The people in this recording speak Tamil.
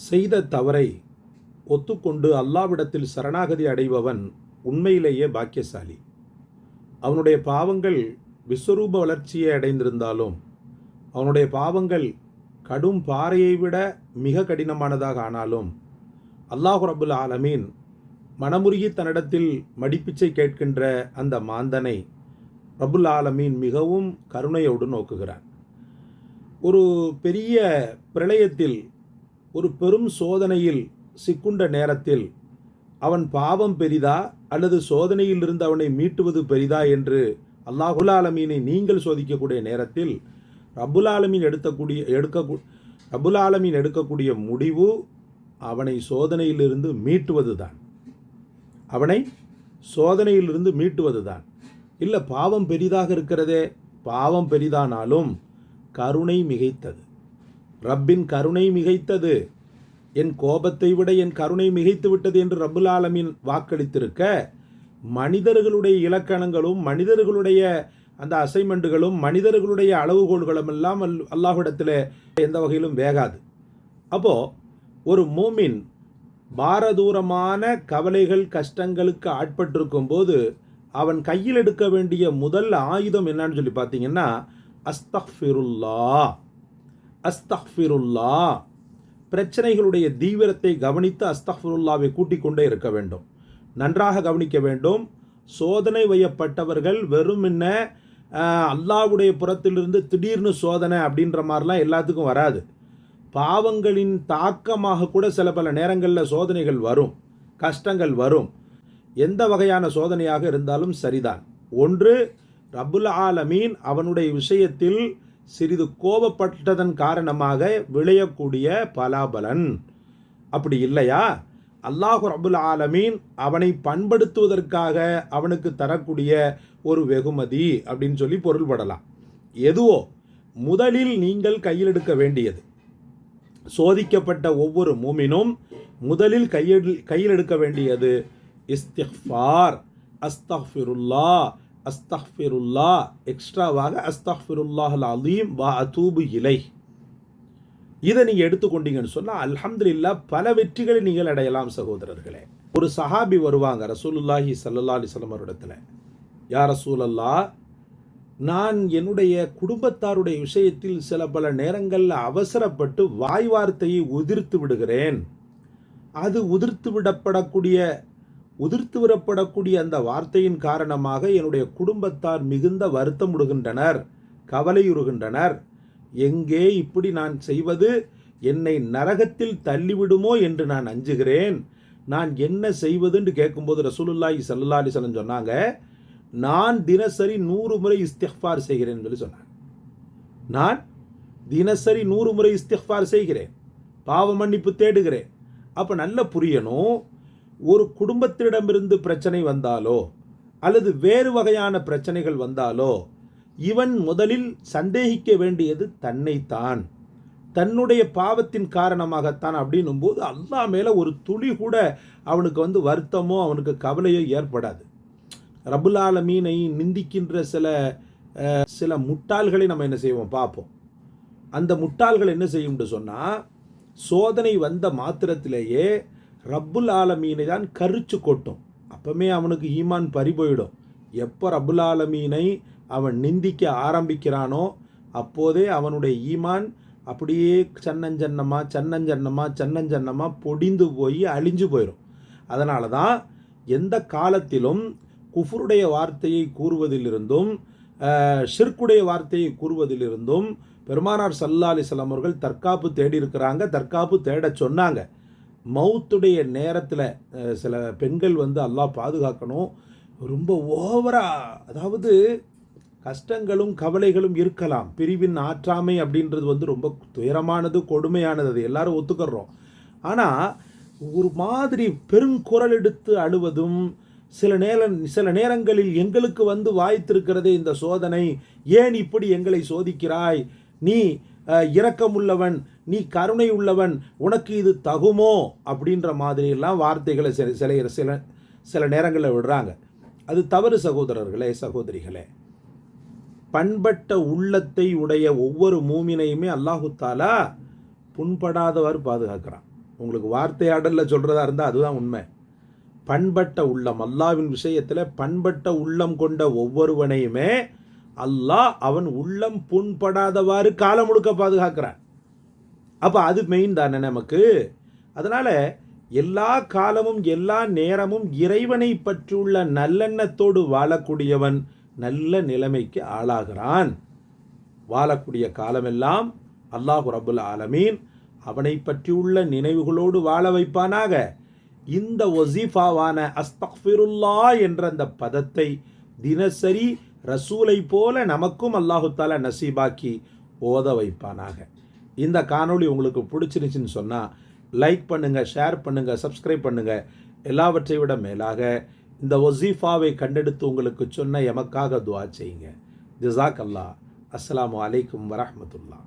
செய்த தவறை ஒத்துக்கொண்டு அல்லாவிடத்தில் சரணாகதி அடைபவன் உண்மையிலேயே பாக்கியசாலி. அவனுடைய பாவங்கள் விஸ்வரூப வளர்ச்சியை அடைந்திருந்தாலும், அவனுடைய பாவங்கள் கடும் பாறையை விட மிக கடினமானதாக ஆனாலும், அல்லாஹ் ரப்புல் ஆலமீன் மனமுருகி தன்னிடத்தில் மடிப்பிச்சை கேட்கின்ற அந்த மாந்தனை ரப்புல் ஆலமீன் மிகவும் கருணையோடு நோக்குகிறான். ஒரு பெரிய பிரளயத்தில், ஒரு பெரும் சோதனையில் சிக்குண்ட நேரத்தில் அவன் பாவம் பெரிதா அல்லது சோதனையிலிருந்து அவனை மீட்டுவது பெரிதா என்று அல்லாஹுல் ஆலமீனை நீங்கள் சோதிக்கக்கூடிய நேரத்தில் ரப்புல் ஆலமீன் எடுக்கக்கூடிய முடிவு அவனை சோதனையிலிருந்து மீட்டுவது தான். அவனை சோதனையிலிருந்து மீட்டுவது தான். இல்லை, பாவம் பெரிதாக இருக்கிறதே, பாவம் பெரிதானாலும் கருணை மிகைத்தது. ரப்பின் கருணை மிகைத்தது. என் கோபத்தை விட என் கருணை மிகைத்து விட்டது என்று ரப்புல் ஆலமீன் வாக்களித்திருக்க, மனிதர்களுடைய இலக்கணங்களும் மனிதர்களுடைய அந்த அசைன்மெண்ட்டுகளும் மனிதர்களுடைய அளவுகோல்களும் எல்லாம் அல்லாஹ்விடத்தில் எந்த வகையிலும் வேகாது. அப்போது ஒரு மூமின் பாரதூரமான கவலைகள் கஷ்டங்களுக்கு ஆட்பட்டிருக்கும் போது அவன் கையில் எடுக்க வேண்டிய முதல் ஆயுதம் என்னன்னு சொல்லி பார்த்தீங்கன்னா, அஸ்தக்ஃபிருல்லாஹ். அஸ்தக்ஃபிருல்லாஹ். பிரச்சனைகளுடைய தீவிரத்தை கவனித்து அஸ்தக்ஃபிருல்லாவை கூட்டிக் கொண்டே இருக்க வேண்டும். நன்றாக கவனிக்க வேண்டும். சோதனை வையப்பட்டவர்கள் வெறும் என்ன அல்லாஹ்வுடைய புறத்திலிருந்து திடீர்னு சோதனை அப்படின்ற மாதிரிலாம் எல்லாத்துக்கும் வராது. பாவங்களின் தாக்கமாக கூட சில பல நேரங்களில் சோதனைகள் வரும், கஷ்டங்கள் வரும். எந்த வகையான சோதனையாக இருந்தாலும் சரிதான். ஒன்று, ரப்புல் ஆலமீன் அவனுடைய விஷயத்தில் சிறிது கோபப்பட்டதன் காரணமாக விளையக்கூடிய பலாபலன். அப்படி இல்லையா, அல்லாஹ் ரப்புல் ஆலமீன் அவனை பண்படுத்துவதற்காக அவனுக்கு தரக்கூடிய ஒரு வெகுமதி அப்படின்னு சொல்லி பொருள்படலாம். எதுவோ முதலில் நீங்கள் கையில் எடுக்க வேண்டியது, சோதிக்கப்பட்ட ஒவ்வொரு மூமினும் முதலில் கையில் எடுக்க வேண்டியது இஸ்திக்ஃபார். அஸ்தக்ஃபிருல்லாஹ், அஸ்தக்ஃபிருல்லாஹ். எக்ஸ்ட்ராவாக அஸ்தக்ஃபிருல்லாஹல் அலீம் வ அதூபு இலைஹ். இதை நீங்கள் எடுத்துக்கொண்டீங்கன்னு சொன்னால் அல்ஹம்துலில்லாஹ் பல வெற்றிகளை நீங்கள் அடையலாம் சகோதரர்களே. ஒரு சஹாபி வருவாங்க ரசூலுல்லாஹி ஸல்லல்லாஹு அலைஹி வஸல்லம் இடத்துல, யா ரசூலல்லாஹ், நான் என்னுடைய குடும்பத்தாருடைய விஷயத்தில் சில பல நேரங்களில் அவசரப்பட்டு வாய் வார்த்தையை உதிர்த்து விடுகிறேன். அது உதிர்த்து விடப்படக்கூடிய அந்த வார்த்தையின் காரணமாக என்னுடைய குடும்பத்தார் மிகுந்த வருத்தமுடுகின்றனர், கவலையுறுகின்றனர். எங்கே இப்படி நான் செய்வது என்னை நரகத்தில் தள்ளிவிடுமோ என்று நான் அஞ்சுகிறேன். நான் என்ன செய்வதுன்னு கேட்கும்போது ரசூலுல்லாஹி ஸல்லல்லாஹு அலைஹி வஸல்லம் சொன்னாங்க, நான் தினசரி 100 முறை இஸ்திக்ஃபார் செய்கிறேன் சொல்லி சொன்னாங்க. நான் தினசரி 100 முறை இஸ்திக்ஃபார் செய்கிறேன், பாவ மன்னிப்பு தேடுகிறேன். அப்போ நல்ல புரியணும், ஒரு குடும்பத்திடமிருந்து பிரச்சனை வந்தாலோ அல்லது வேறு வகையான பிரச்சனைகள் வந்தாலோ இவன் முதலில் சந்தேகிக்க வேண்டியது தன்னைத்தான், தன்னுடைய பாவத்தின் காரணமாகத்தான். அப்படின்னும் போது அல்லாஹ் மேலே ஒரு துளி கூட அவனுக்கு வருத்தமோ அவனுக்கு கவலையோ ஏற்படாது. ரப்புல் ஆலமீனை நிந்திக்கின்ற சில முட்டாள்களை நம்ம என்ன செய்வோம் பார்ப்போம். அந்த முட்டாள்கள் என்ன செய்யும்னு சொன்னால், சோதனை வந்த மாத்திரத்திலேயே ரப்புல் ஆலமீனை தான் கரிச்சு கொட்டும். அப்பமே அவனுக்கு ஈமான் பறி போயிடும். எப்போ ரப்புல் ஆலமீனை அவன் நிந்திக்க ஆரம்பிக்கிறானோ அப்போதே அவனுடைய ஈமான் அப்படியே சன்னஞ்சன்னமாக பொடிந்து போய் அழிஞ்சு போயிடும். அதனால தான் எந்த காலத்திலும் குஃபருடைய வார்த்தையை கூறுவதிலிருந்தும் ஷிர்க்குடைய வார்த்தையை கூறுவதிலிருந்தும் பெருமானார் ஸல்லல்லாஹு அலைஹி வஸல்லம் அவர்கள் தற்காப்பு தேடி இருக்கிறாங்க, தற்காப்பு தேட சொன்னாங்க. மௌத்துடைய நேரத்தில் சில பெண்கள் அல்லாஹ் பாதுகாக்கணும், ரொம்ப ஓவராக, அதாவது கஷ்டங்களும் கவலைகளும் இருக்கலாம். பிரிவின் ஆற்றாமை அப்படின்றது ரொம்ப துயரமானது, கொடுமையானது, அது எல்லாரும் ஒத்துக்கிறோம். ஆனால் ஒரு மாதிரி பெருங்குரல் எடுத்து அழுவதும், சில நேரங்களில் எங்களுக்கு வாய்த்திருக்கிறதே இந்த சோதனை, ஏன் இப்படி எங்களை சோதிக்கிறாய், நீ இரக்கமுள்ளவன், நீ கருணை உள்ளவன், உனக்கு இது தகுமோ அப்படின்ற மாதிரியெல்லாம் வார்த்தைகளை சில நேரங்களில் விடுறாங்க. அது தவறு சகோதரர்களே, சகோதரிகளே. பண்பட்ட உள்ளத்தை உடைய ஒவ்வொரு மூமினையுமே அல்லாஹு தாலா புண்படாதவாறு பாதுகாக்கிறான். உங்களுக்கு வார்த்தையாடலில் சொல்கிறதா இருந்தால் அதுதான் உண்மை. பண்பட்ட உள்ளம், அல்லாவின் விஷயத்தில் பண்பட்ட உள்ளம் கொண்ட ஒவ்வொருவனையுமே அல்லாஹ் அவன் உள்ளம் புண்படாதவாறு காலம் முழுக்க பாதுகாக்கிறான். அப்போ அது மெயின் தானே நமக்கு. அதனால் எல்லா காலமும் எல்லா நேரமும் இறைவனை பற்றியுள்ள நல்லெண்ணத்தோடு வாழக்கூடியவன் நல்ல நிலைமைக்கு ஆளாகிறான். வாழக்கூடிய காலமெல்லாம் அல்லாஹு ரப்புல் ஆலமீன் அவனை பற்றியுள்ள நினைவுகளோடு வாழ வைப்பானாக. இந்த வசீஃபாவான அஸ்தக்ஃபிருல்லாஹ் என்ற அந்த பதத்தை தினசரி ரசூலை போல நமக்கும் அல்லாஹு தாலா நசீபாக்கி ஓத வைப்பானாக. இந்த காணொளி உங்களுக்கு பிடிச்சிருச்சுன்னு சொன்னால் லைக் பண்ணுங்கள், ஷேர் பண்ணுங்கள், சப்ஸ்கிரைப் பண்ணுங்கள். எல்லாவற்றை விட மேலாக இந்த வசீஃபாவை கண்டெடுத்து உங்களுக்கு சொன்ன எமக்காக துஆ செய்யுங்க. ஜஸாக் அல்லாஹ். அஸ்ஸலாமு அலைக்கும் வரஹ்மத்துல்லாஹ்.